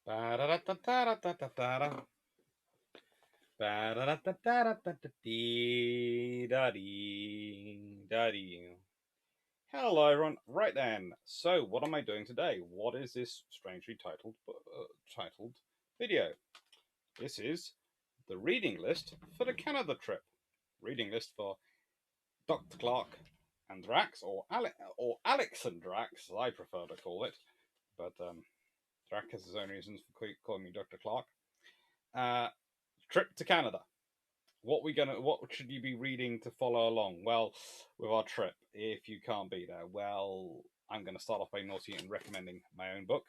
Ba-da-da-da-da-da-da-da-da. Ba-da-da-da-da-da-da-dee-da-dee-da-dee. Hello, everyone. Right then. So, what am I doing today? What is this strangely titled video? This is the reading list for the Canada trip. Reading list for Dr. Clarke and Drax, or Alex and Drax, as I prefer to call it. But Drach has his own reasons for calling me Dr. Clarke. Trip to Canada. What should you be reading to follow along? Well, with our trip, if you can't be there, well, I'm going to start off by naughty and recommending my own book,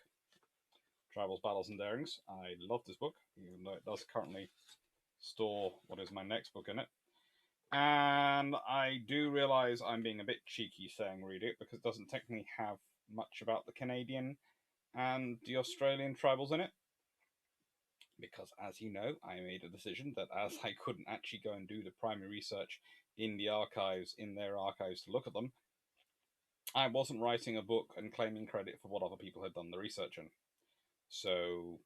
Travels, Battles and Darings. I love this book, even though it does currently store what is my next book in it. And I do realize I'm being a bit cheeky saying read it, because it doesn't technically have much about the Canadian and the Australian tribals in it. Because, as you know, I made a decision that as I couldn't actually go and do the primary research in their archives to look at them, I wasn't writing a book and claiming credit for what other people had done the research in. So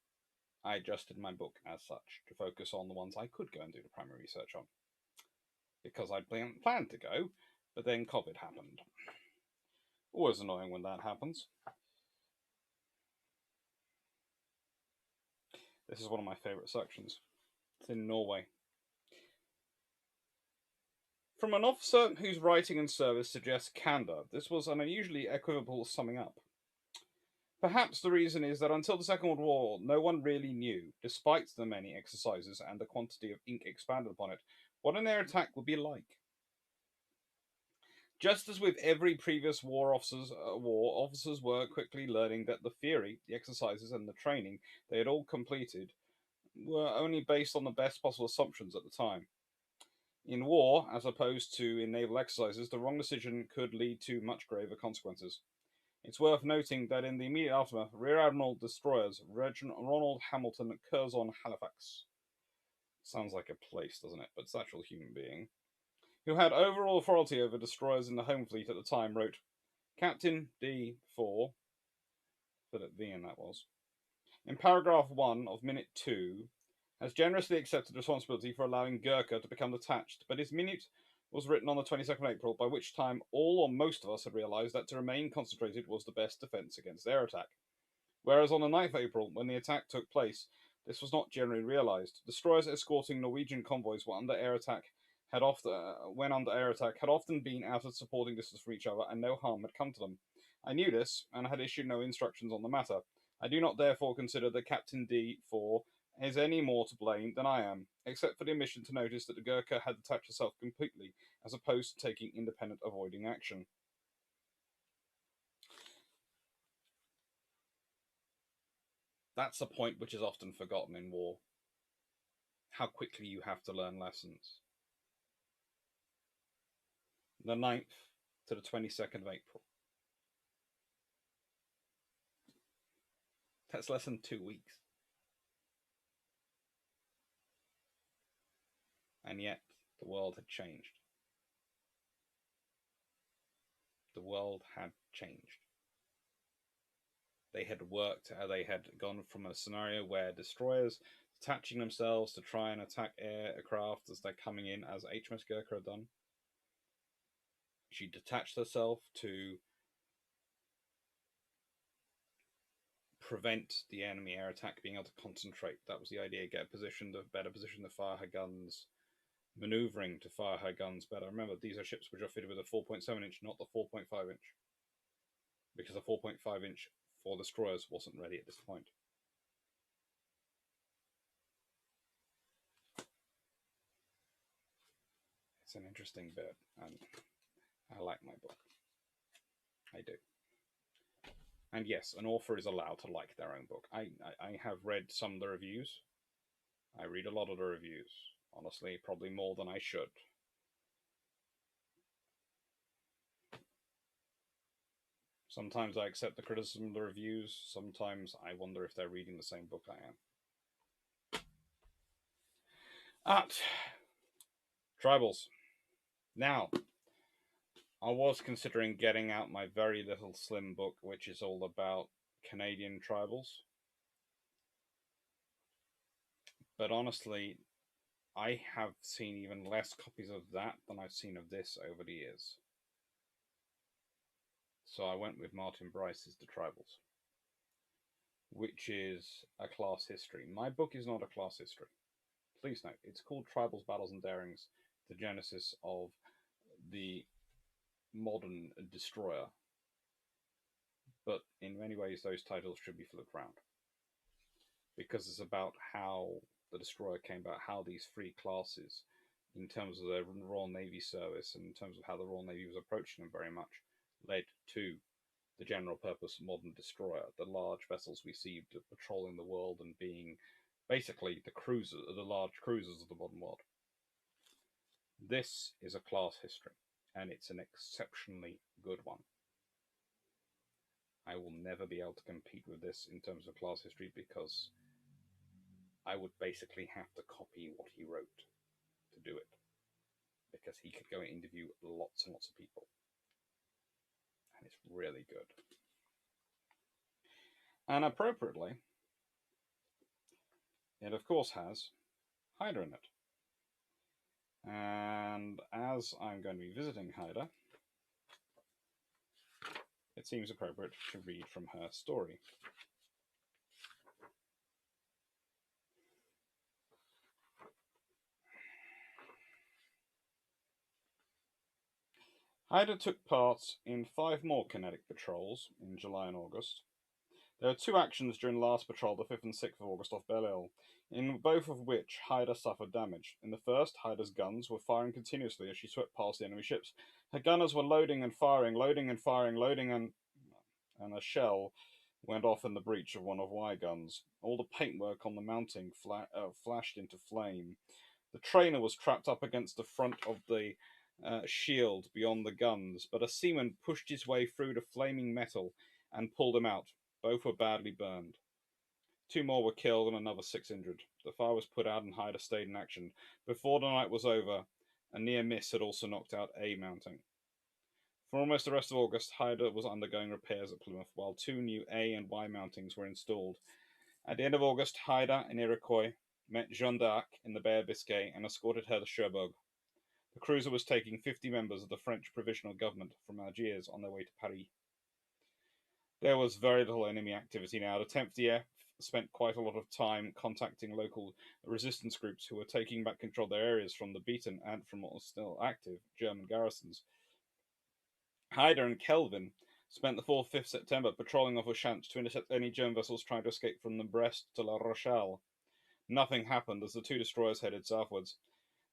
I adjusted my book as such to focus on the ones I could go and do the primary research on. Because I'd planned to go, but then COVID happened. Always annoying when that happens. This is one of my favourite sections. It's in Norway. From an officer whose writing and service suggests candor, this was an unusually equivocal summing up. Perhaps the reason is that until the Second World War, no one really knew, despite the many exercises and the quantity of ink expanded upon it, what an air attack would be like. Just as with every previous war, officers were quickly learning that the theory, the exercises, and the training they had all completed were only based on the best possible assumptions at the time. In war, as opposed to in naval exercises, the wrong decision could lead to much graver consequences. It's worth noting that in the immediate aftermath, Rear Admiral destroyers Ronald Hamilton Curzon Halifax, sounds like a place, doesn't it? But it's an actual human being, who had overall authority over destroyers in the home fleet at the time, wrote, Captain D4, Philip V in that was, in paragraph 1 of minute 2, has generously accepted responsibility for allowing Gurkha to become detached, but his minute was written on the 22nd of April, by which time all or most of us had realised that to remain concentrated was the best defence against air attack. Whereas on the 9th of April, when the attack took place, this was not generally realised. Destroyers escorting Norwegian convoys when under air attack had often been out of supporting distance from each other, and no harm had come to them. I knew this, and had issued no instructions on the matter. I do not therefore consider that Captain D4 is any more to blame than I am, except for the omission to notice that the Gurkha had detached herself completely, as opposed to taking independent avoiding action. That's a point which is often forgotten in war. How quickly you have to learn lessons. The 9th to the 22nd of April. That's less than 2 weeks. And yet, the world had changed. The world had changed. They had gone from a scenario where destroyers detaching themselves to try and attack aircraft as they're coming in, as HMS Gurkha had done. She detached herself to prevent the enemy air attack, being able to concentrate. That was the idea, get a better position to fire her guns, manoeuvring to fire her guns better. Remember, these are ships which are fitted with a 4.7 inch, not the 4.5 inch. Because the 4.5 inch for destroyers wasn't ready at this point. It's an interesting bit, and I like my book. I do. And yes, an author is allowed to like their own book. I have read some of the reviews. I read a lot of the reviews. Honestly, probably more than I should. Sometimes I accept the criticism of the reviews. Sometimes I wonder if they're reading the same book I am. Tribals. Now, I was considering getting out my very little slim book, which is all about Canadian tribals. But honestly, I have seen even less copies of that than I've seen of this over the years. So I went with Martin Bryce's The Tribals, which is a class history. My book is not a class history. Please note, it's called Tribals, Battles and Darings, the genesis of the modern destroyer. But in many ways, those titles should be flipped around. Because it's about how the destroyer came about, how these three classes, in terms of the Royal Navy service, and in terms of how the Royal Navy was approaching them very much, led to the general purpose modern destroyer, the large vessels we see patrolling the world and being basically the large cruisers of the modern world. This is a class history, and it's an exceptionally good one. I will never be able to compete with this in terms of class history because I would basically have to copy what he wrote to do it, because he could go and interview lots and lots of people, and it's really good. And appropriately, it of course has Haida in it. And as I'm going to be visiting Haida, it seems appropriate to read from her story. Haida took part in 5 more kinetic patrols in July and August. There were 2 actions during the last patrol, the 5th and 6th of August, off Belle-Île, in both of which Haida suffered damage. In the first, Haida's guns were firing continuously as she swept past the enemy ships. Her gunners were loading and firing, and a shell went off in the breech of one of Y guns. All the paintwork on the mounting flashed into flame. The trainer was trapped up against the front of the shield beyond the guns, but a seaman pushed his way through the flaming metal and pulled him out. Both were badly burned. 2 more were killed and another 6 injured. The fire was put out and Haida stayed in action. Before the night was over, a near miss had also knocked out A mounting. For almost the rest of August, Haida was undergoing repairs at Plymouth, while 2 new A and Y mountings were installed. At the end of August, Haida and Iroquois met Jeanne d'Arc in the Bay of Biscay and escorted her to Cherbourg. The cruiser was taking 50 members of the French provisional government from Algiers on their way to Paris. There was very little enemy activity now. The 10th DF spent quite a lot of time contacting local resistance groups who were taking back control of their areas from the beaten and from what was still active German garrisons. Haida and Kelvin spent the 4th 5th September patrolling off Ushant to intercept any German vessels trying to escape from the Brest to La Rochelle. Nothing happened as the 2 destroyers headed southwards.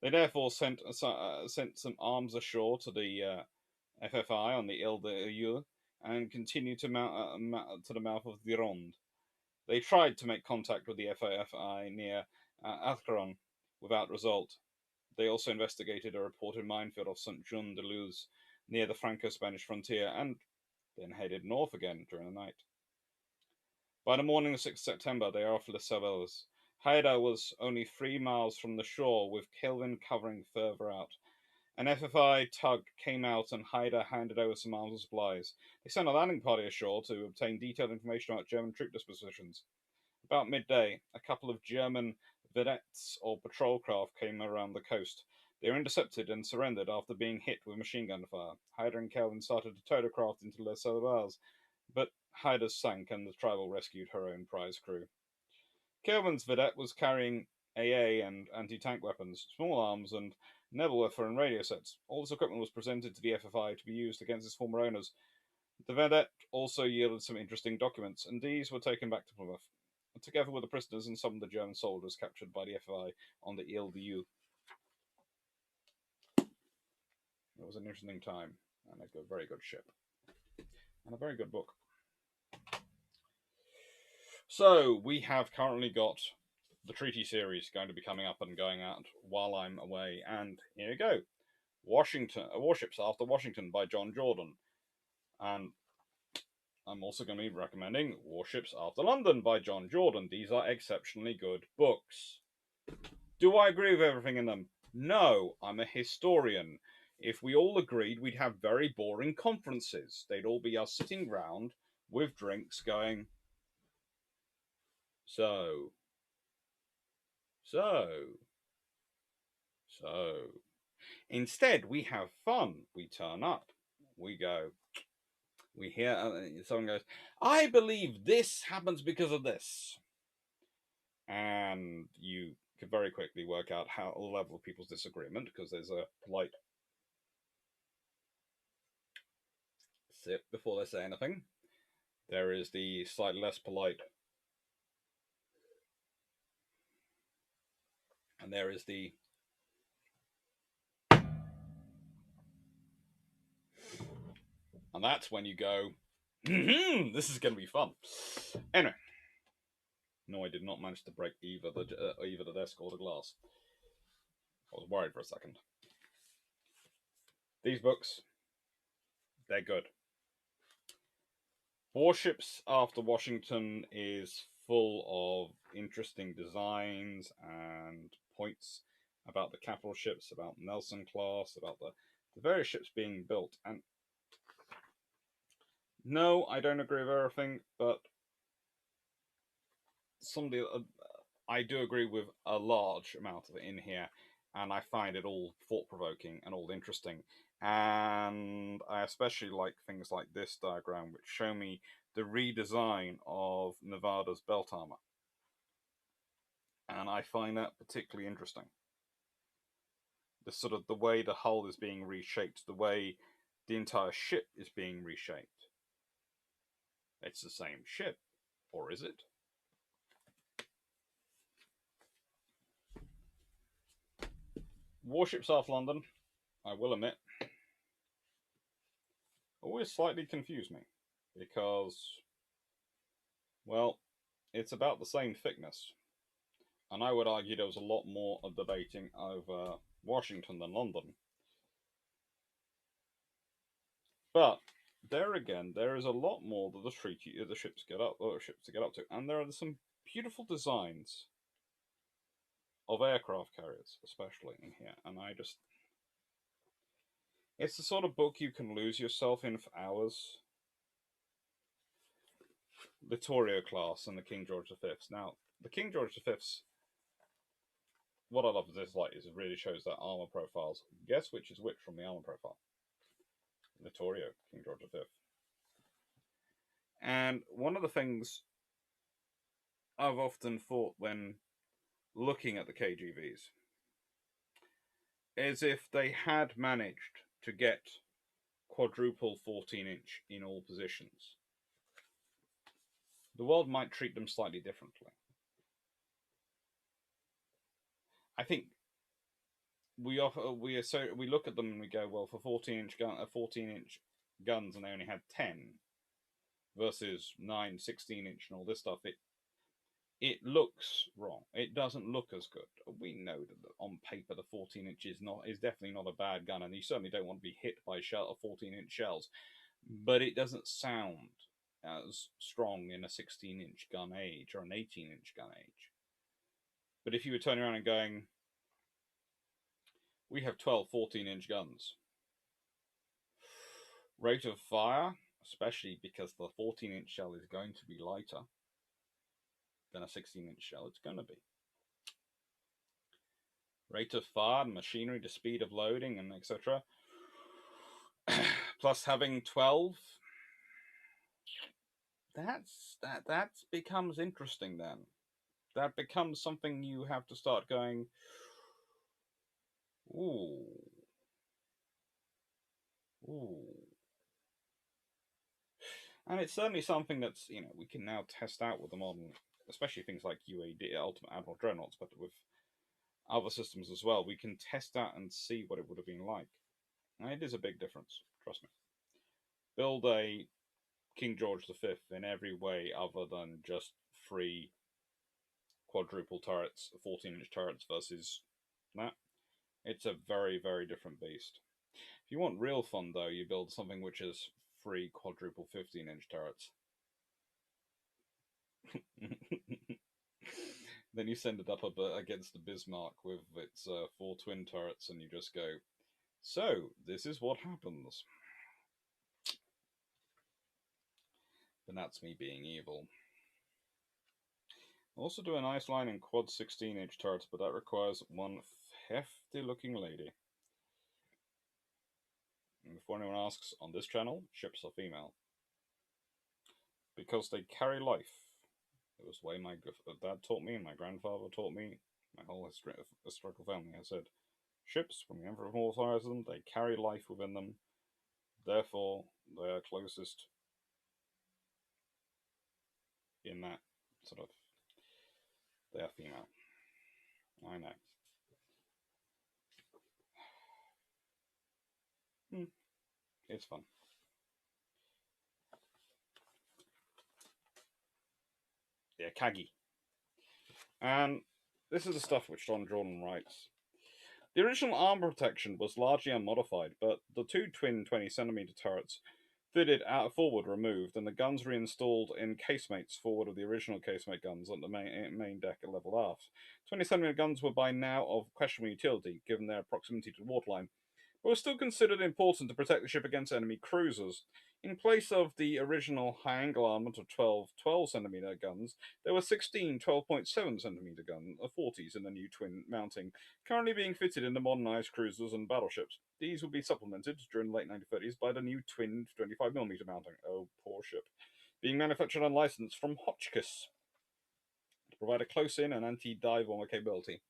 They therefore sent some arms ashore to the FFI on the Ile de Yule and continued to the mouth of the Ronde. They tried to make contact with the FFI near Athcaron without result. They also investigated a reported minefield of Saint-Jean-de-Luz near the Franco-Spanish frontier and then headed north again during the night. By the morning of 6th September, they are off Les Savelles. Haida was only 3 miles from the shore, with Kelvin covering further out. An FFI tug came out and Haida handed over some arms and supplies. They sent a landing party ashore to obtain detailed information about German troop dispositions. About midday, a couple of German vedettes or patrol craft came around the coast. They were intercepted and surrendered after being hit with machine gun fire. Haida and Kelvin started to tow the craft into Les Savelles, but Haida's sank and the tribal rescued her own prize crew. Kelvin's vedette was carrying AA and anti-tank weapons, small arms, and Nebelwerfer and radio sets. All this equipment was presented to the FFI to be used against its former owners. The vedette also yielded some interesting documents, and these were taken back to Plymouth, together with the prisoners and some of the German soldiers captured by the FFI on the Ile de Yule. It was an interesting time, and a very good ship, and a very good book. So, we have currently got the treaty series going to be coming up and going out while I'm away, and here you go. Warships After Washington by John Jordan. And I'm also going to be recommending Warships After London by John Jordan. These are exceptionally good books. Do I agree with everything in them? No, I'm a historian. If we all agreed, we'd have very boring conferences. They'd all be us sitting round with drinks going, So, So, instead we have fun. We turn up. We go. We hear someone goes, "I believe this happens because of this," and you can very quickly work out how the level of people's disagreement because there's a polite sip before they say anything. There is the slightly less polite, and there is the and that's when you go, this is going to be fun. Anyway, no, I did not manage to break either the desk or the glass. I was worried for a second. These books, they're good. Warships After Washington is full of interesting designs and points about the capital ships, about Nelson class, about the various ships being built. And no, I don't agree with everything, but I do agree with a large amount of it in here, and I find it all thought-provoking and all interesting. And I especially like things like this diagram, which show me the redesign of Nevada's belt armor. And I find that particularly interesting. The sort of the way the hull is being reshaped, the way the entire ship is being reshaped. It's the same ship, or is it? Warships Off London, I will admit, always slightly confuse me because, well, it's about the same thickness. And I would argue there was a lot more of debating over Washington than London. But there again, there is a lot more that the ships get up to, and there are some beautiful designs of aircraft carriers, especially in here. And it's the sort of book you can lose yourself in for hours. Littorio class and the King George V. Now, the King George V's, what I love is this light is it really shows that armor profiles. Guess which is which from the armor profile? Littorio, King George V. And one of the things I've often thought when looking at the KGVs is if they had managed to get quadruple 14-inch in all positions, the world might treat them slightly differently. I think we look at them and we go, well, for 14-inch guns, and they only had 10 versus 9, 16-inch and all this stuff. It looks wrong. It doesn't look as good. We know that on paper the 14-inch is definitely not a bad gun, and you certainly don't want to be hit by 14-inch shells. But it doesn't sound as strong in a 16-inch gun age or an 18-inch gun age. But if you were turning around and going, we have 12 14-inch guns. Rate of fire, especially because the 14-inch shell is going to be lighter than a 16-inch shell, it's going to be. Rate of fire, machinery, the speed of loading, and etc. Plus having 12, that becomes interesting then. That becomes something you have to start going, ooh. And it's certainly something that's, we can now test out with the modern, especially things like UAD, Ultimate Admiral Dreadnoughts, but with other systems as well. We can test out and see what it would have been like. And it is a big difference, trust me. Build a King George V in every way other than just 3 quadruple turrets, 14-inch turrets versus that. It's a very, very different beast. If you want real fun, though, you build something which is 3 quadruple 15-inch turrets. Then you send it up against the Bismarck with its 4 twin turrets, and you just go, so, this is what happens. And that's me being evil. Also do a nice line in quad 16-inch turrets, but that requires one hefty looking lady. And before anyone asks, on this channel, ships are female. Because they carry life. It was the way my dad taught me and my grandfather taught me. My whole historical family has said, ships, when the Emperor authorized them, they carry life within them. Therefore, they are closest in that sort of, they are female. I know. It's fun. Yeah, Kagi. And this is the stuff which John Jordan writes. The original armor protection was largely unmodified, but the two twin 20cm turrets fitted out forward removed, and the guns reinstalled in casemates forward of the original casemate guns on the main deck at level aft. 20cm guns were by now of questionable utility, given their proximity to the waterline, but were still considered important to protect the ship against enemy cruisers. In place of the original high-angle armament of 12cm guns, there were 16 12.7cm gun 40s in the new twin mounting, currently being fitted into modernized cruisers and battleships. These will be supplemented during the late 1930s by the new twin 25mm mounting. Oh, poor ship. Being manufactured on license from Hotchkiss to provide a close-in and anti-dive bomber capability.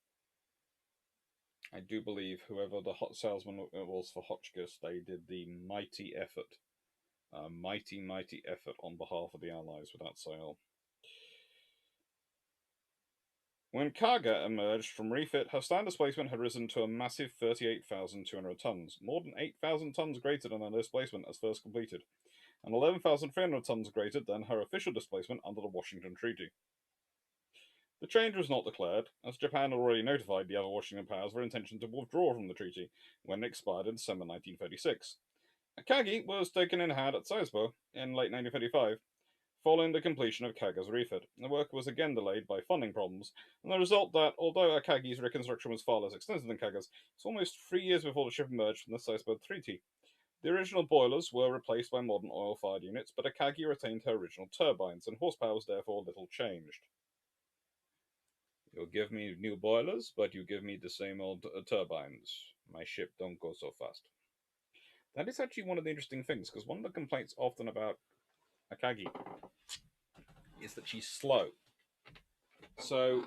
I do believe whoever the hot salesman was for Hotchkiss, they did the mighty effort. Mighty effort on behalf of the Allies with that sale. When Kaga emerged from refit, her stand displacement had risen to a massive 38,200 tons, more than 8,000 tons greater than her displacement as first completed, and 11,300 tons greater than her official displacement under the Washington Treaty. The change was not declared, as Japan had already notified the other Washington powers of their intention to withdraw from the treaty when it expired in December 1936. Akagi was taken in hand at Sasebo in late 1935, following the completion of Kaga's refit. The work was again delayed by funding problems, and the result that, although Akagi's reconstruction was far less extensive than Kaga's, it's almost 3 years before the ship emerged from the Sasebo Treaty. The original boilers were replaced by modern oil-fired units, but Akagi retained her original turbines, and horsepower was therefore little changed. You'll give me new boilers, but you give me the same old turbines. My ship don't go so fast. That is actually one of the interesting things, because one of the complaints often about Akagi is that she's slow. So,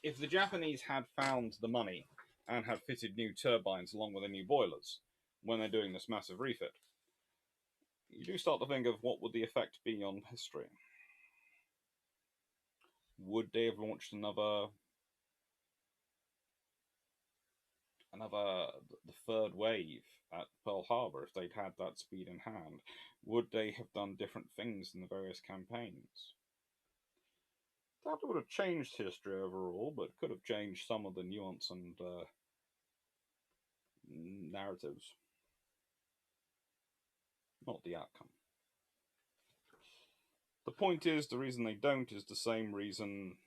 if the Japanese had found the money and had fitted new turbines along with the new boilers when they're doing this massive refit, you do start to think of what would the effect be on history. Would they have launched the third wave at Pearl Harbor if they'd had that speed in hand? Would they have done different things in the various campaigns? That would have changed history overall, but could have changed some of the nuance and narratives, not the outcome. The point is, the reason they don't is the same reason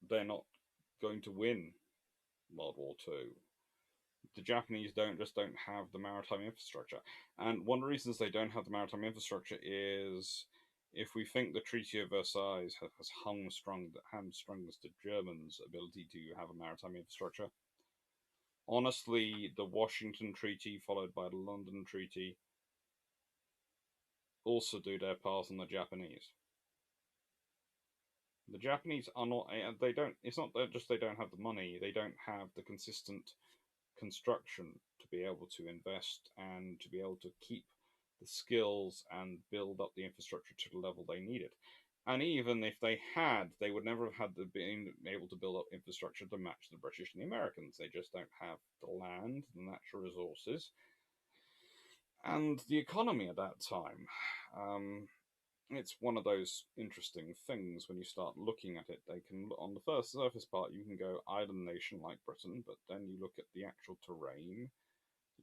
they're not going to win World War II. The Japanese don't have the maritime infrastructure. And one of the reasons they don't have the maritime infrastructure is if we think the Treaty of Versailles has hamstrung the Germans' ability to have a maritime infrastructure. Honestly, the Washington Treaty, followed by the London Treaty, also do their part on the Japanese. The Japanese are not, they don't, it's not that just they don't have the money, they don't have the consistent construction to be able to invest and to be able to keep the skills and build up the infrastructure to the level they needed. And even if they had, they would never have had been able to build up infrastructure to match the British and the Americans. They just don't have the land, the natural resources, and the economy at that time. It's one of those interesting things when you start looking at it. They can, on the first surface part, you can go island nation like Britain, but then you look at the actual terrain,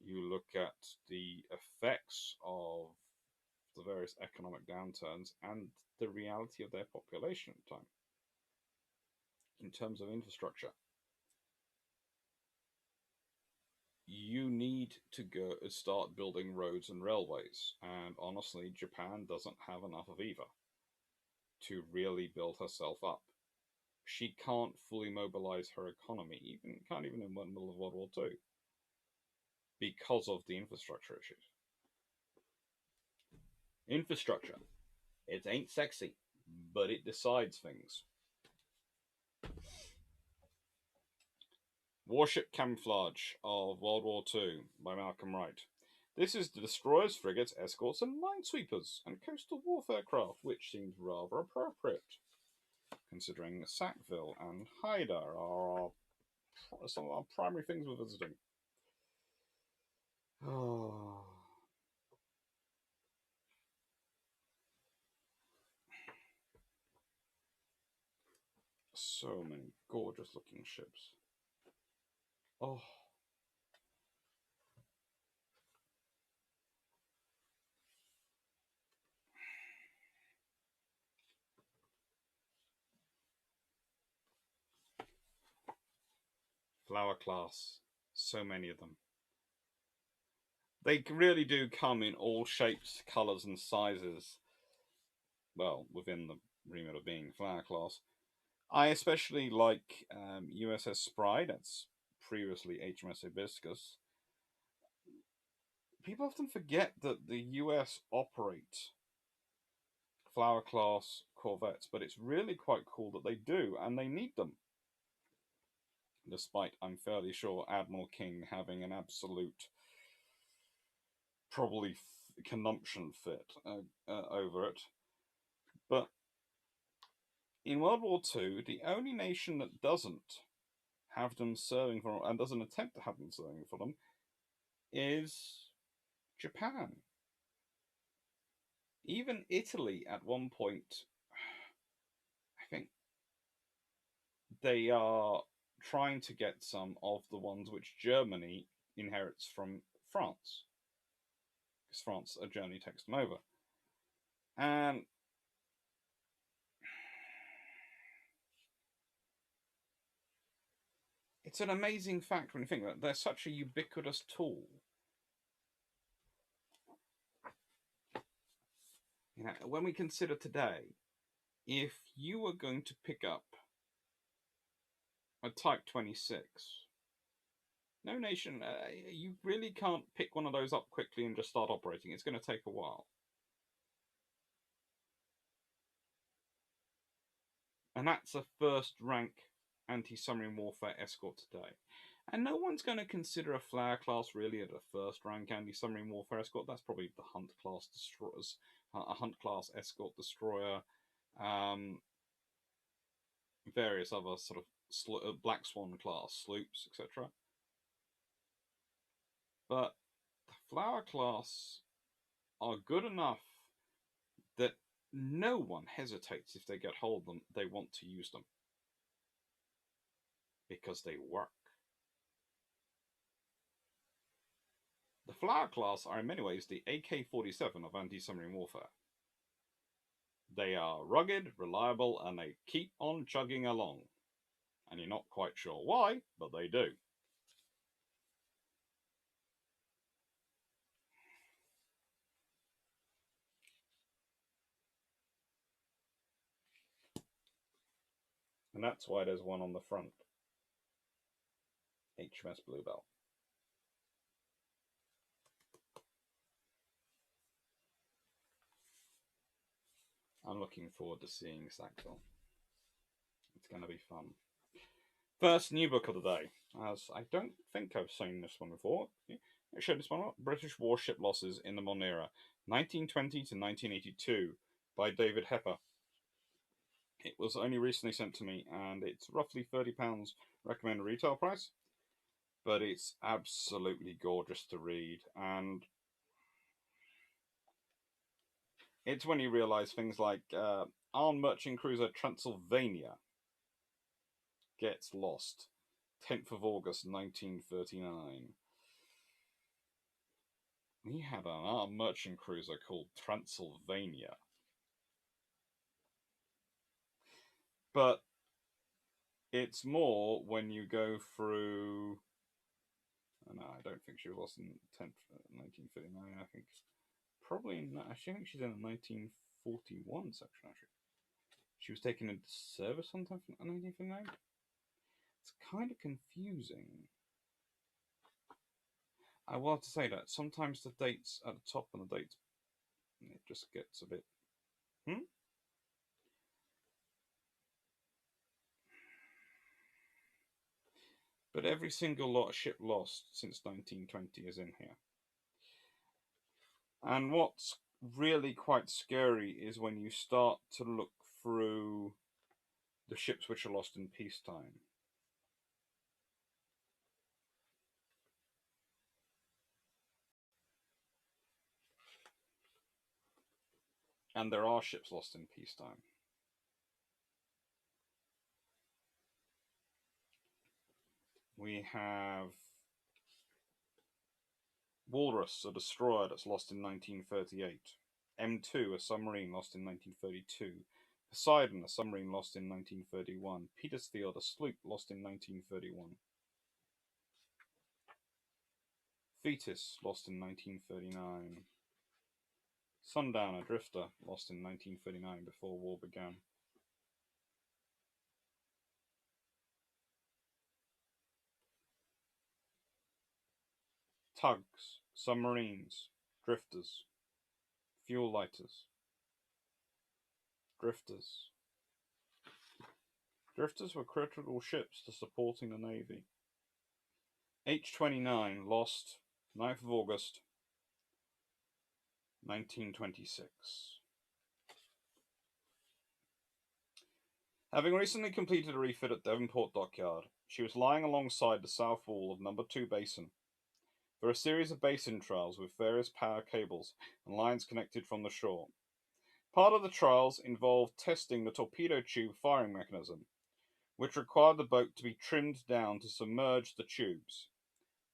you look at the effects of the various economic downturns and the reality of their population at the time in terms of infrastructure. You need to go start building roads and railways, and honestly, Japan doesn't have enough of either to really build herself up. She can't fully mobilize her economy, can't even in the middle of World War II, because of the infrastructure issues. Infrastructure. It ain't sexy, but it decides things. Warship Camouflage of World War II by Malcolm Wright. This is the destroyers, frigates, escorts, and minesweepers, and coastal warfare craft, which seems rather appropriate, considering Sackville and Haida are some of our primary things we're visiting. Oh. So many gorgeous looking ships. Oh. Flower class. So many of them. They really do come in all shapes, colours, and sizes. Well, within the remit of being flower class. I especially like USS Spry, that's previously HMS Hibiscus. People often forget that the US operate flower class corvettes, but it's really quite cool that they do, and they need them. Despite, I'm fairly sure, Admiral King having an absolute, probably consumption fit over it. But in World War II, the only nation that doesn't have them serving for and doesn't attempt to have them serving for them is Japan. Even Italy at one point, I think they are trying to get some of the ones which Germany inherits from France. Because France, Germany takes them over. And it's an amazing fact when you think that they're such a ubiquitous tool. You know, when we consider today, if you were going to pick up a Type 26, no nation, you really can't pick one of those up quickly and just start operating. It's going to take a while. And that's a first rank anti-submarine warfare escort today. And no one's going to consider a flare class really at a first rank anti-submarine warfare escort. That's probably the Hunt class destroyers, a Hunt class escort destroyer, various other sort of Black Swan class sloops, etc. But the flower class are good enough that no one hesitates if they get hold of them. They want to use them because they work. The flower class are in many ways the AK-47 of anti-submarine warfare. They are rugged, reliable, and they keep on chugging along. And you're not quite sure why, but they do. And that's why there's one on the front. HMS Bluebell. I'm looking forward to seeing Sackville. It's going to be fun. First new book of the day, as I don't think I've seen this one before. Show this one up. British Warship Losses in the Modern Era, 1920 to 1982, by David Hepper. It was only recently sent to me, and it's roughly £30 recommended retail price. But it's absolutely gorgeous to read, and it's when you realise things like armed merchant cruiser Transylvania gets lost, 10th of August 1939. He had an armed merchant cruiser called Transylvania. But it's more when you go through... No, I don't think she was lost in 10th, 1939. I think probably not. I think she's in the 1941 section, actually. she was taken into service on 1959. It's kind of confusing. I will have to say that sometimes the dates at the top and the dates, it just gets a bit. But every single ship lost since 1920 is in here. And what's really quite scary is when you start to look through the ships which are lost in peacetime. And there are ships lost in peacetime. We have Walrus, a destroyer that's lost in 1938. M2, a submarine lost in 1932. Poseidon, a submarine lost in 1931. Petersfield, a sloop lost in 1931. Thetis, lost in 1939. Sundown, a drifter, lost in 1939 before war began. Tugs, submarines, drifters, fuel lighters, drifters. Drifters were critical ships to supporting the Navy. H-29 lost 9th of August 1926. Having recently completed a refit at Devonport Dockyard, she was lying alongside the south wall of No. 2 Basin. There are a series of basin trials with various power cables and lines connected from the shore. Part of the trials involved testing the torpedo tube firing mechanism, which required the boat to be trimmed down to submerge the tubes.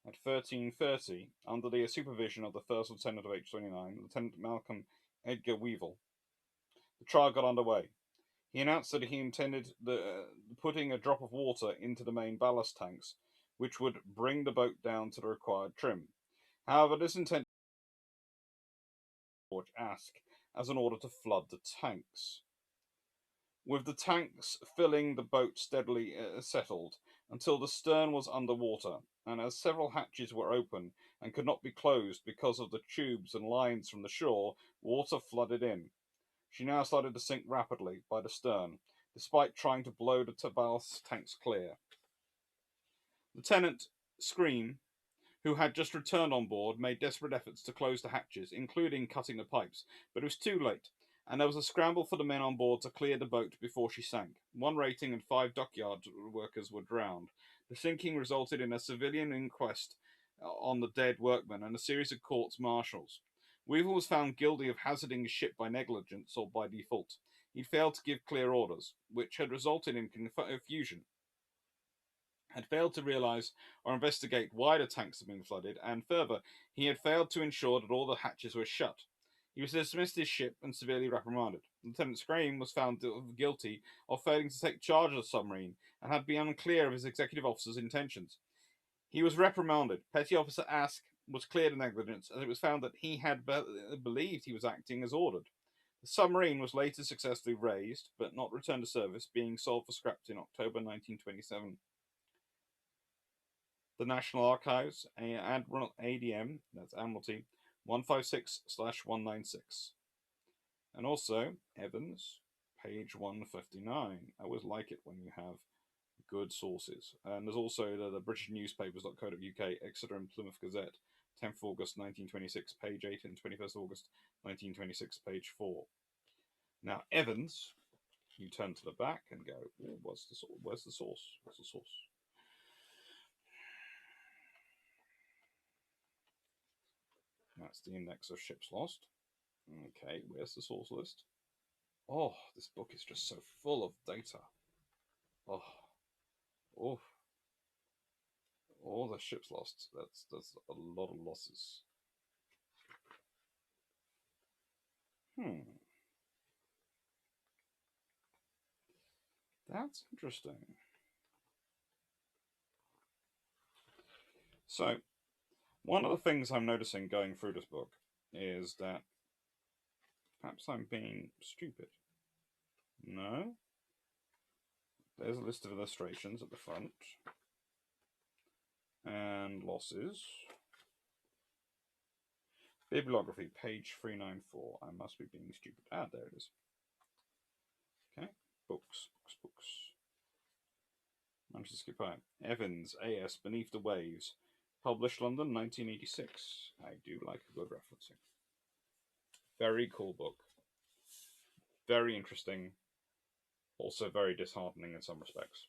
At 13:30, under the supervision of the First Lieutenant of H-29, Lieutenant Malcolm Edgar Weevil, the trial got underway. He announced that he intended putting a drop of water into the main ballast tanks, which would bring the boat down to the required trim. However, this intent was asked as an order to flood the tanks. With the tanks filling, the boat steadily settled until the stern was underwater, and as several hatches were open and could not be closed because of the tubes and lines from the shore, water flooded in. She now started to sink rapidly by the stern, despite trying to blow the ballast tanks clear. Lieutenant Scream, who had just returned on board, made desperate efforts to close the hatches, including cutting the pipes, but it was too late, and there was a scramble for the men on board to clear the boat before she sank. 1 rating and 5 dockyard workers were drowned. The sinking resulted in a civilian inquest on the dead workmen and a series of courts-martials. Weevil was found guilty of hazarding his ship by negligence or by default. He failed to give clear orders, which had resulted in confusion, had failed to realize or investigate why the tanks had been flooded, and further, he had failed to ensure that all the hatches were shut. He was dismissed his ship and severely reprimanded. Lieutenant Scream was found guilty of failing to take charge of the submarine and had been unclear of his executive officer's intentions. He was reprimanded. Petty Officer Ask was cleared of negligence, as it was found that he had believed he was acting as ordered. The submarine was later successfully raised, but not returned to service, being sold for scrap in October 1927. The National Archives, Admiral ADM, that's Admiralty, 156/196. And also, Evans, page 159. I always like it when you have good sources. And there's also the British newspapers.co.uk, Exeter and Plymouth Gazette, 10th August 1926, page 8, and 21st August 1926, page 4. Now, Evans, you turn to the back and go, oh, where's the source? Where's the source? That's the index of ships lost. Okay, where's the source list? Oh, this book is just so full of data. Oh, all the ships lost. That's a lot of losses. That's interesting. So, one of the things I'm noticing going through this book is that perhaps I'm being stupid. No? there's a list of illustrations at the front. And losses. Bibliography, page 394. I must be being stupid. Ah, there it is. Okay, books. Managed to skip by. Evans, A.S. Beneath the Waves. Published London, 1986. I do like a good referencing. Very cool book. Very interesting. Also very disheartening in some respects.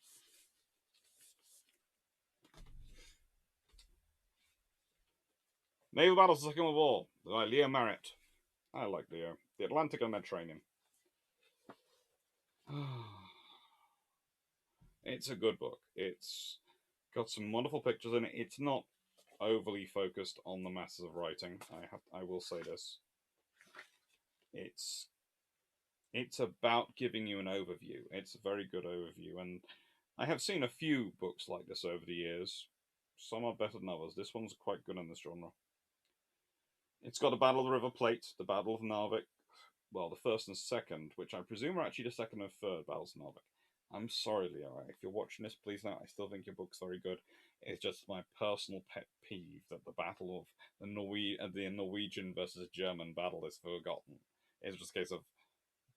Naval Battles of the Second World War by Leo Marrett. I like Leo. The Atlantic and Mediterranean. It's a good book. It's got some wonderful pictures in it. It's not overly focused on the masses of writing. I will say this. It's about giving you an overview. It's a very good overview, and I have seen a few books like this over the years. Some are better than others. This one's quite good in this genre. It's got the Battle of the River Plate, the Battle of Narvik, well, the first and second, which I presume are actually the second and third battles of Narvik. I'm sorry, Leo. If you're watching this, please know I still think your book's very good. It's just my personal pet peeve that the Battle of the Norwegian versus German battle is forgotten. It's just a case of,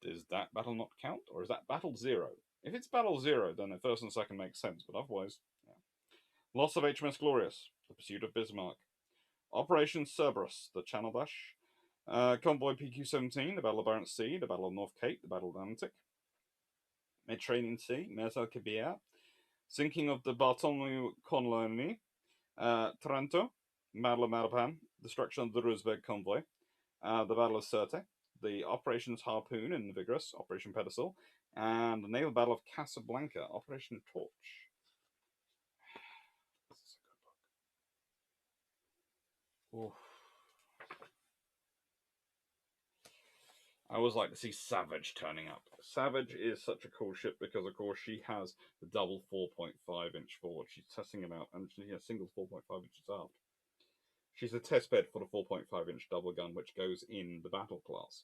does that battle not count, or is that Battle Zero? If it's Battle Zero, then the first and second makes sense, but otherwise, yeah. Loss of HMS Glorious, the Pursuit of Bismarck. Operation Cerberus, the Channel Dash. Convoy PQ-17, the Battle of Barents Sea, the Battle of North Cape, the Battle of Atlantic. Mediterranean Sea, Mers al-Kabir. Sinking of the Bartholomew Colony. Taranto, Battle of Marapan. Destruction of the Ruzberg Convoy. The Battle of Sirte. The Operations Harpoon and Vigorous, Operation Pedestal. And the Naval Battle of Casablanca, Operation Torch. This is a good book. Oof. I always like to see Savage turning up. Savage is such a cool ship because, of course, she has the double 4.5-inch forward. She's testing it out, and she has single 4.5 inches aft. She's a test bed for the 4.5-inch double gun, which goes in the battle class.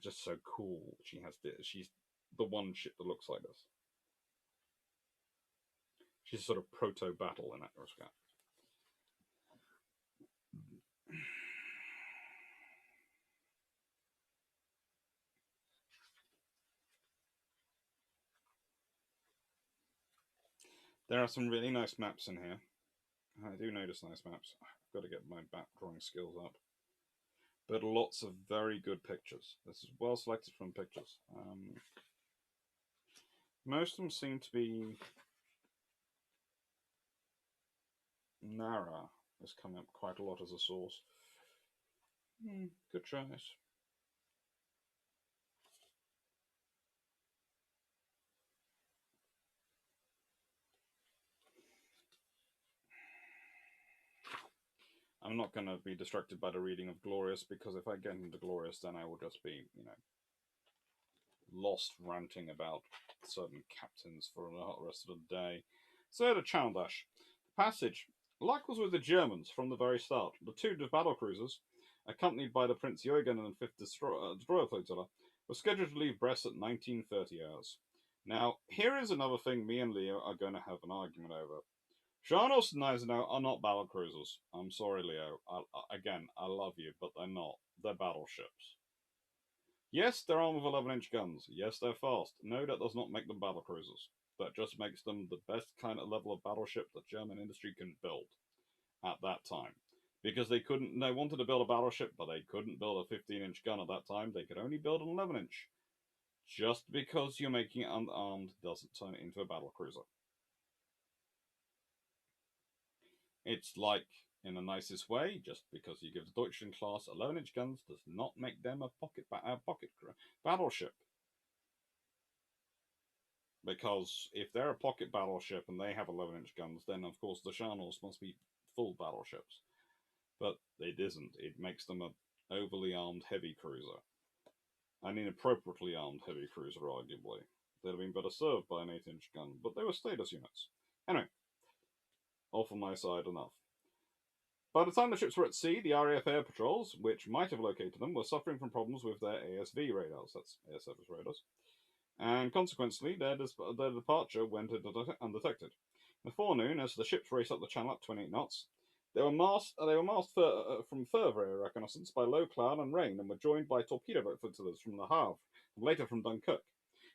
Just so cool. She's the one ship that looks like this. She's a sort of proto-battle in that respect. There are some really nice maps in here. I do notice nice maps. I've got to get my map drawing skills up. But lots of very good pictures. This is well selected from pictures. Most of them seem to be... Nara has come up quite a lot as a source. Good choice. I'm not going to be distracted by the reading of Glorious, because if I get into Glorious, then I will just be, lost ranting about certain captains for the rest of the day. So the Channel Dash. The passage. Like was with the Germans from the very start. The two battle cruisers, accompanied by the Prince Eugen and 5th Destroyer Flotilla, were scheduled to leave Brest at 19:30 hours. Now, here is another thing me and Leo are going to have an argument over. Charnos and Eisenhower are not battle cruisers. I'm sorry, Leo. I love you, but they're not. They're battleships. Yes, they're armed with 11-inch guns. Yes, they're fast. No, that does not make them battle cruisers. That just makes them the best kind of level of battleship that German industry can build at that time. Because they wanted to build a battleship, but they couldn't build a 15-inch gun at that time. They could only build an 11-inch. Just because you're making it unarmed doesn't turn it into a battle cruiser. It's like, in the nicest way, just because you give the Deutschland class 11-inch guns does not make them a pocket battleship. Because if they're a pocket battleship and they have 11-inch guns, then of course the Charnos must be full battleships. But it isn't. It makes them an overly armed heavy cruiser. An inappropriately armed heavy cruiser, arguably. They'd have been better served by an 8-inch gun, but they were status units. Anyway, off on my side enough. By the time the ships were at sea, the RAF air patrols, which might have located them, were suffering from problems with their ASV radars, that's air surface radars, and consequently their departure went undetected. In the forenoon, as the ships raced up the channel at 28 knots, they were masked from further air reconnaissance by low cloud and rain, and were joined by torpedo boat flotillas from the Havre, and later from Dunkirk.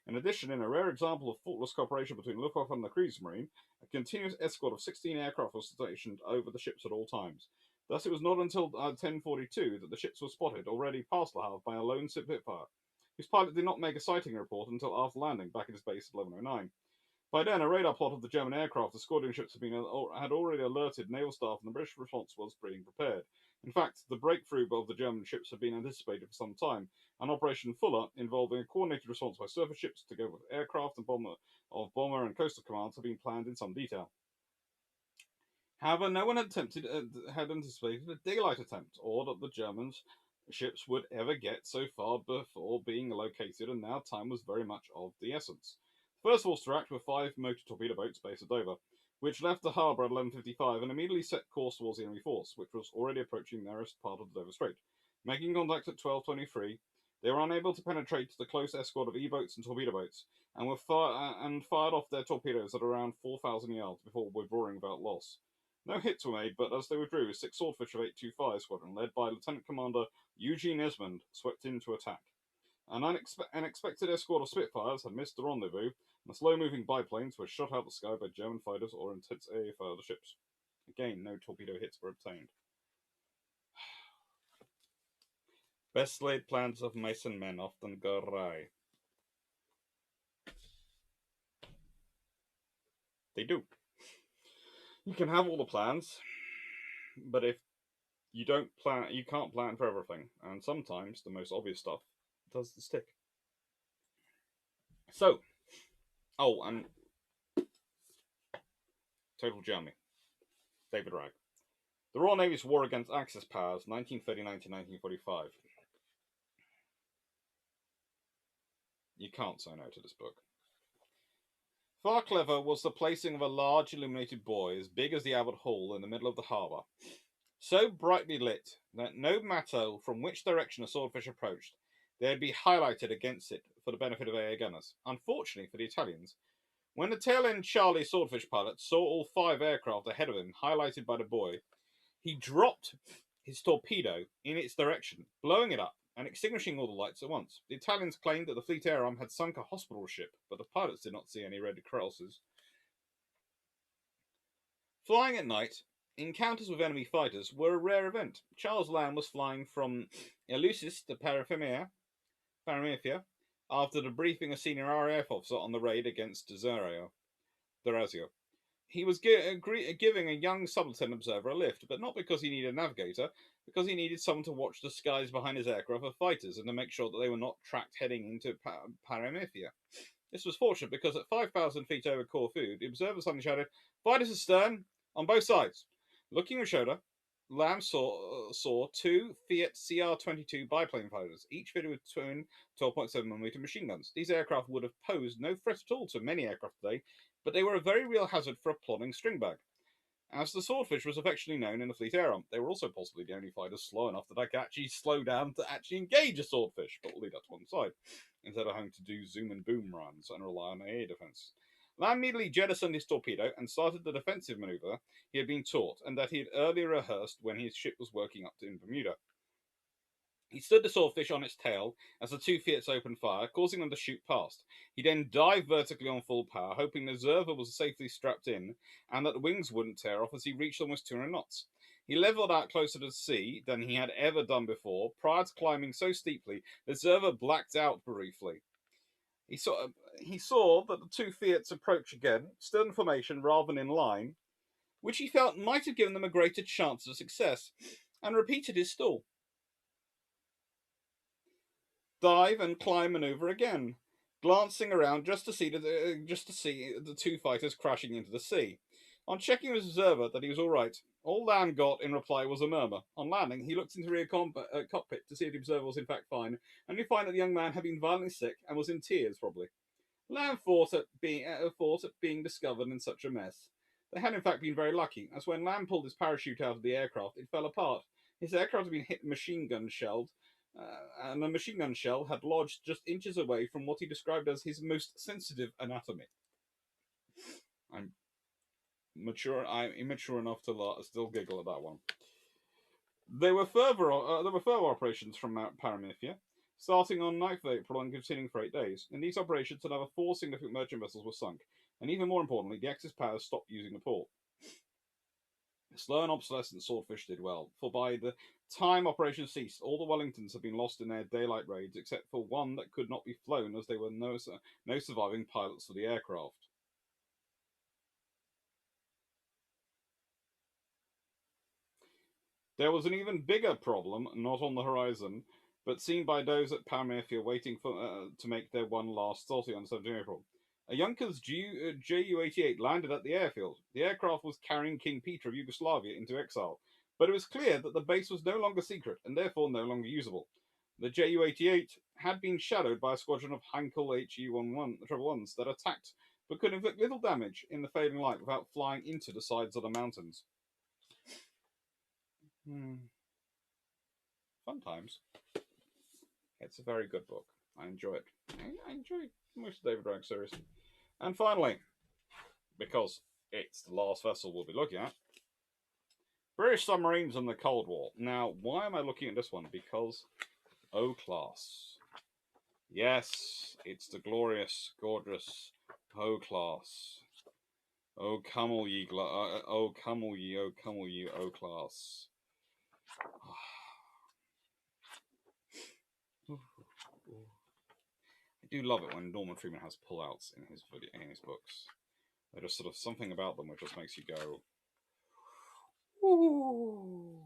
In addition, in a rare example of faultless cooperation between Luftwaffe and the Kriegsmarine, a continuous escort of 16 aircraft was stationed over the ships at all times. Thus, it was not until 10:42 that the ships were spotted already past Le Havre by a lone Spitfire, whose pilot did not make a sighting report until after landing back at his base at 11:09. By then, a radar plot of the German aircraft escorting ships had already alerted naval staff, and the British response was being prepared. In fact, the breakthrough of the German ships had been anticipated for some time. An Operation Fuller, involving a coordinated response by surface ships together with aircraft and bomber and coastal commands, had been planned in some detail. However, no one had anticipated a daylight attempt, or that the Germans' ships would ever get so far before being located, and now time was very much of the essence. The first force to act were 5 motor torpedo boats based at Dover, which left the harbour at 11:55 and immediately set course towards the enemy force, which was already approaching the nearest part of the Dover Strait. Making contact at 12:23, they were unable to penetrate the close escort of E-boats and torpedo boats, and fired off their torpedoes at around 4,000 yards before withdrawing without loss. No hits were made, but as they withdrew, 6 Swordfish of 825 Squadron, led by Lieutenant Commander Eugene Esmond, swept in to attack. An unexpected escort of Spitfires had missed the rendezvous, and the slow-moving biplanes were shot out of the sky by German fighters or intense air fire of the ships. Again, no torpedo hits were obtained. Best laid plans of Mason men often go awry. They do. You can have all the plans, but if you can't plan for everything, and sometimes the most obvious stuff doesn't stick. So, and Total Germany, David Ragg. The Royal Navy's War Against Axis Powers, 1939 to 1945. You can't say no to this book. Far clever was the placing of a large illuminated buoy as big as the Albert Hall in the middle of the harbour, so brightly lit that no matter from which direction a swordfish approached, they'd be highlighted against it for the benefit of air gunners. Unfortunately for the Italians, when the tail-end Charlie swordfish pilot saw all 5 aircraft ahead of him highlighted by the buoy, he dropped his torpedo in its direction, blowing it up and extinguishing all the lights at once. The Italians claimed that the fleet air arm had sunk a hospital ship, but the pilots did not see any red crosses. Flying at night, encounters with enemy fighters were a rare event. Charles Lamb was flying from Eleusis to Paramifia after debriefing a senior RAF officer on the raid against Durazio. He was giving a young subaltern observer a lift, but not because he needed a navigator, because he needed someone to watch the skies behind his aircraft of fighters and to make sure that they were not tracked heading into Paramifia. This was fortunate because at 5,000 feet over Corfu, the observer suddenly shouted, "Fighters astern, on both sides." Looking at shoulder, Lamb saw 2 Fiat CR-22 biplane fighters, each fitted with twin 12.7mm machine guns. These aircraft would have posed no threat at all to many aircraft today, but they were a very real hazard for a plodding stringbag. As the Swordfish was affectionately known in the Fleet Air Arm, they were also possibly the only fighters slow enough that I could actually slow down to actually engage a Swordfish, but we'll leave that to one side, instead of having to do zoom and boom runs and rely on air defense. Lamb immediately jettisoned his torpedo and started the defensive maneuver he had been taught and that he had earlier rehearsed when his ship was working up in Bermuda. He stood the Swordfish on its tail as the 2 Fiats opened fire, causing them to shoot past. He then dived vertically on full power, hoping the observer was safely strapped in and that the wings wouldn't tear off as he reached almost 200 knots. He levelled out closer to the sea than he had ever done before. Prior to climbing so steeply, the observer blacked out briefly. He saw that the 2 Fiats approach again, still in formation rather than in line, which he felt might have given them a greater chance of success, and repeated his stall. Dive and climb maneuver again, glancing around just to see the 2 fighters crashing into the sea. On checking with his observer that he was all right, all Lamb got in reply was a murmur. On landing, he looked into the rear cockpit to see if the observer was in fact fine, and he found that the young man had been violently sick and was in tears, probably. Lamb thought at being discovered in such a mess. They had in fact been very lucky, as when Lamb pulled his parachute out of the aircraft, it fell apart. His aircraft had been hit machine gun shelled and a machine gun shell had lodged just inches away from what he described as his most sensitive anatomy. I'm I'm immature enough to still giggle at that one. There were further operations from Mount Paramithia, starting on 9th of April and continuing for 8 days. In these operations, another 4 significant merchant vessels were sunk, and even more importantly, the Axis powers stopped using the port. Slow and obsolescent swordfish did well, for by the time operations ceased, all the Wellingtons had been lost in their daylight raids, except for one that could not be flown, as there were no surviving pilots for the aircraft. There was an even bigger problem, not on the horizon, but seen by those at Paramithia waiting to make their one last sortie on 17 April. A Junkers Ju-88 landed at the airfield. The aircraft was carrying King Peter of Yugoslavia into exile, but it was clear that the base was no longer secret and therefore no longer usable. The Ju-88 had been shadowed by a squadron of Heinkel HE-111s that attacked but could inflict little damage in the fading light without flying into the sides of the mountains. Fun times. It's a very good book. I enjoy it. I enjoy most of David Drach's series. And finally, because it's the last vessel we'll be looking at, British submarines in the Cold War. Now, why am I looking at this one? Because O-Class. Yes, it's the glorious, gorgeous O-Class. Oh, come ye, oh, come ye, oh, come ye, O-Class. I do love it when Norman Freeman has pullouts in his books. There's just sort of something about them which just makes you go, ooh.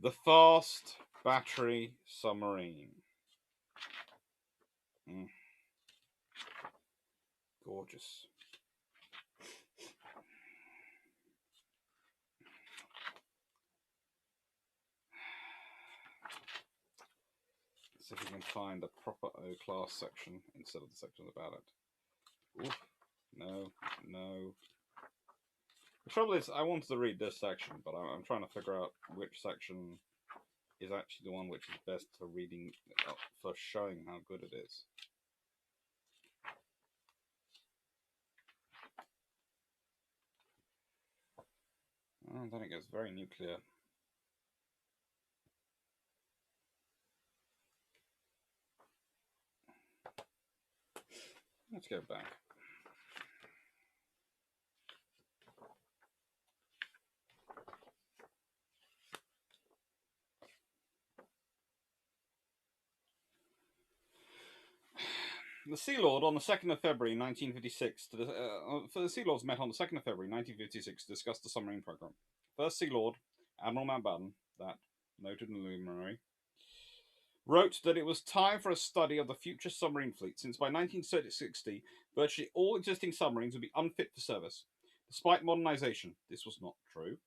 The Fast Battery Submarine. Gorgeous. Let's see if we can find the proper O-Class section instead of the section about it. Oof. No. The trouble is, I wanted to read this section, but I'm trying to figure out which section is actually the one which is best for reading, for showing how good it is. Oh, then it gets very nuclear. Let's go back. The Sea Lord on the 2nd of February 1956. The Sea Lords met on the 2nd of February 1956 to discuss the submarine program. First Sea Lord, Admiral Mountbatten, that noted luminary, wrote that it was time for a study of the future submarine fleet, since by 1960 virtually all existing submarines would be unfit for service. Despite modernization, this was not true.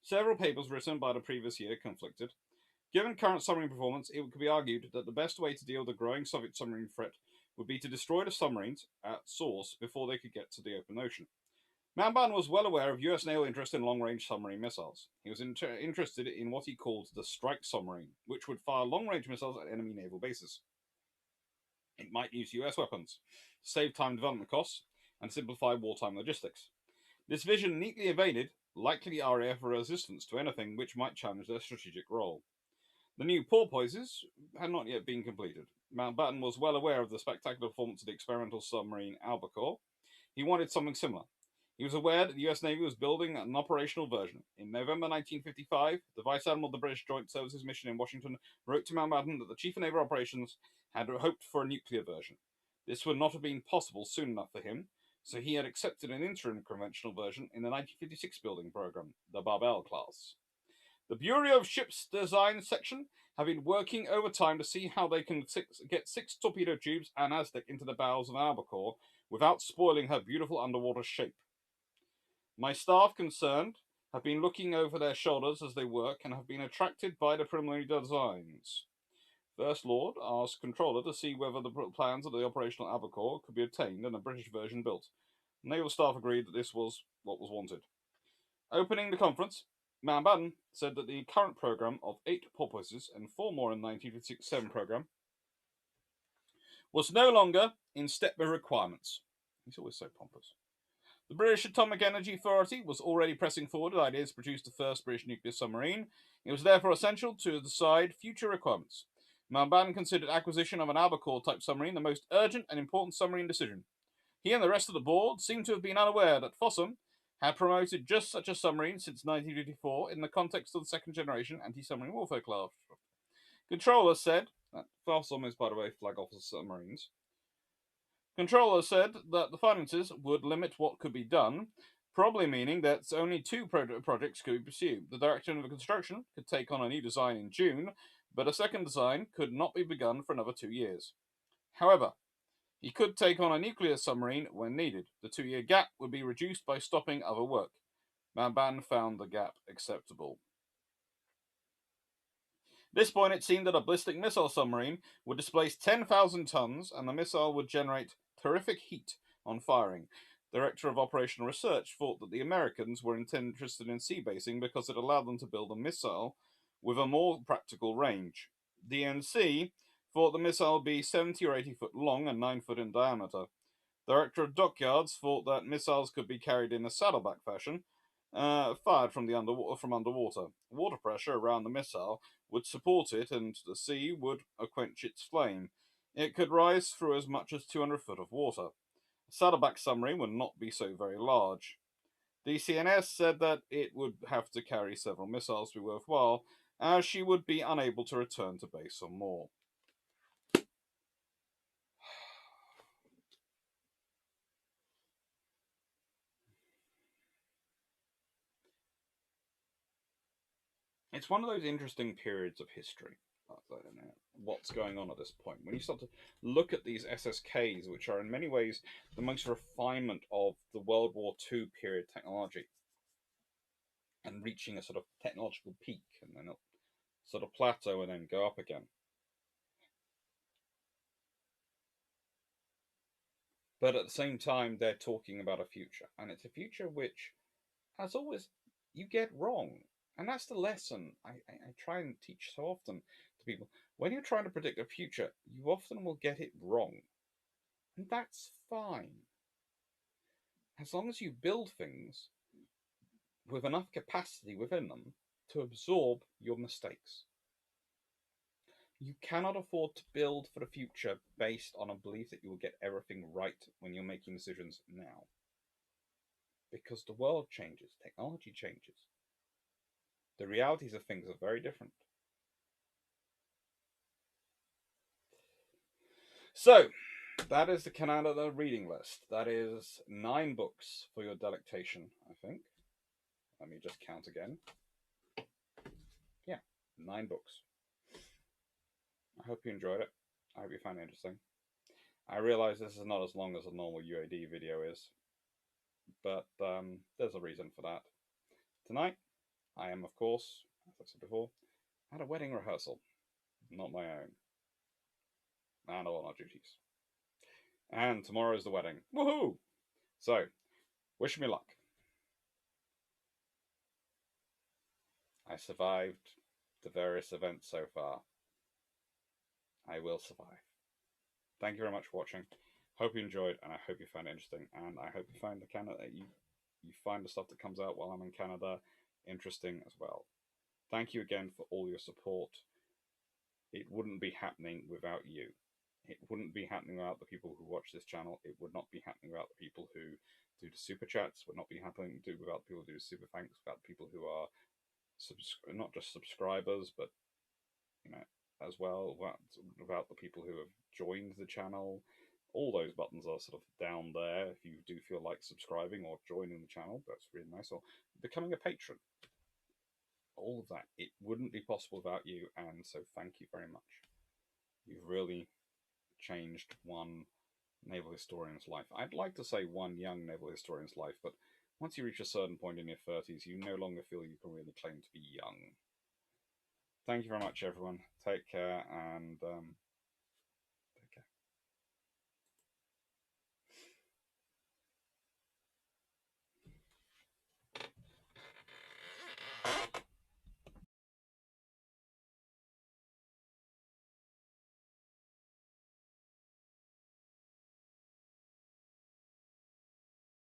Several papers written by the previous year conflicted. Given current submarine performance, it could be argued that the best way to deal with the growing Soviet submarine threat would be to destroy the submarines at source before they could get to the open ocean. Mountbatten was well aware of US naval interest in long-range submarine missiles. He was interested in what he called the strike submarine, which would fire long-range missiles at enemy naval bases. It might use US weapons, save time development costs, and simplify wartime logistics. This vision neatly evaded likely RAF resistance to anything which might challenge their strategic role. The new porpoises had not yet been completed. Mountbatten was well aware of the spectacular performance of the experimental submarine Albacore. He wanted something similar. He was aware that the US Navy was building an operational version. In November 1955, the Vice Admiral of the British Joint Services Mission in Washington wrote to Mountbatten that the Chief of Naval Operations had hoped for a nuclear version. This would not have been possible soon enough for him, so he had accepted an interim conventional version in the 1956 building program, the Barbel class. The Bureau of Ships Design section have been working overtime to see how they can get 6 torpedo tubes and Aztec into the bows of Albacore without spoiling her beautiful underwater shape. My staff concerned have been looking over their shoulders as they work and have been attracted by the preliminary designs. First Lord asked Controller to see whether the plans of the operational Albacore could be obtained and a British version built. Naval staff agreed that this was what was wanted. Opening the conference, Mountbatten said that the current program of 8 porpoises and 4 more in the 1957 program was no longer in step with requirements. He's always so pompous. The British Atomic Energy Authority was already pressing forward with ideas to produce the first British nuclear submarine. It was therefore essential to decide future requirements. Mountbatten considered acquisition of an Albacore-type submarine the most urgent and important submarine decision. He and the rest of the board seem to have been unaware that Fossum had promoted just such a submarine since 1954 in the context of the second-generation anti-submarine warfare class. Controller said that Fossum is, by the way, flag officer submarines. Controller said that the finances would limit what could be done, probably meaning that only 2 projects could be pursued. The director of the construction could take on a new design in June, but a second design could not be begun for another 2 years. However, he could take on a nuclear submarine when needed. The 2-year gap would be reduced by stopping other work. Mountbatten found the gap acceptable. At this point, it seemed that a ballistic missile submarine would displace 10,000 tons, and the missile would generate terrific heat on firing. The Director of Operational Research thought that the Americans were interested in sea basing because it allowed them to build a missile with a more practical range. DNC thought the missile would be 70 or 80 foot long and 9 foot in diameter. The Director of Dockyards thought that missiles could be carried in a saddleback fashion, fired from underwater. Water pressure around the missile would support it, and the sea would quench its flame. It could rise through as much as 200 foot of water. A saddleback submarine would not be so very large. DCNS said that it would have to carry several missiles to be worthwhile, as she would be unable to return to base or more. It's one of those interesting periods of history. I don't know what's going on at this point. When you start to look at these SSKs, which are in many ways the most refinement of the World War II period technology, and reaching a sort of technological peak, and then sort of plateau and then go up again. But at the same time, they're talking about a future, and it's a future which, as always, you get wrong. And that's the lesson I try and teach so often to people. When you're trying to predict a future, you often will get it wrong. And that's fine. As long as you build things with enough capacity within them to absorb your mistakes. You cannot afford to build for the future based on a belief that you will get everything right when you're making decisions now. Because the world changes, technology changes. The realities of things are very different. So, that is the Canada reading list. That is 9 books for your delectation, I think. Let me just count again. Yeah, 9 books. I hope you enjoyed it. I hope you found it interesting. I realize this is not as long as a normal UAD video is, but there's a reason for that. Tonight, I am, of course, as I said before, at a wedding rehearsal, not my own. And on our duties. And tomorrow is the wedding. Woohoo! So, wish me luck. I survived the various events so far. I will survive. Thank you very much for watching. Hope you enjoyed, and I hope you found it interesting. And I hope you find you find the stuff that comes out while I'm in Canada interesting as well. Thank you again for all your support. It wouldn't be happening without you. It wouldn't be happening without the people who watch this channel. It would not be happening without the people who do the super chats. Would not be happening without the people who do super thanks. Without the people who are not just subscribers, but as well. Without the people who have joined the channel. All those buttons are sort of down there. If you do feel like subscribing or joining the channel, that's really nice. Or becoming a patron. All of that. It wouldn't be possible without you. And so thank you very much. You've really changed one naval historian's life. I'd like to say one young naval historian's life, but once you reach a certain point in your 30s, you no longer feel you can really claim to be young. Thank you very much, everyone. Take care, and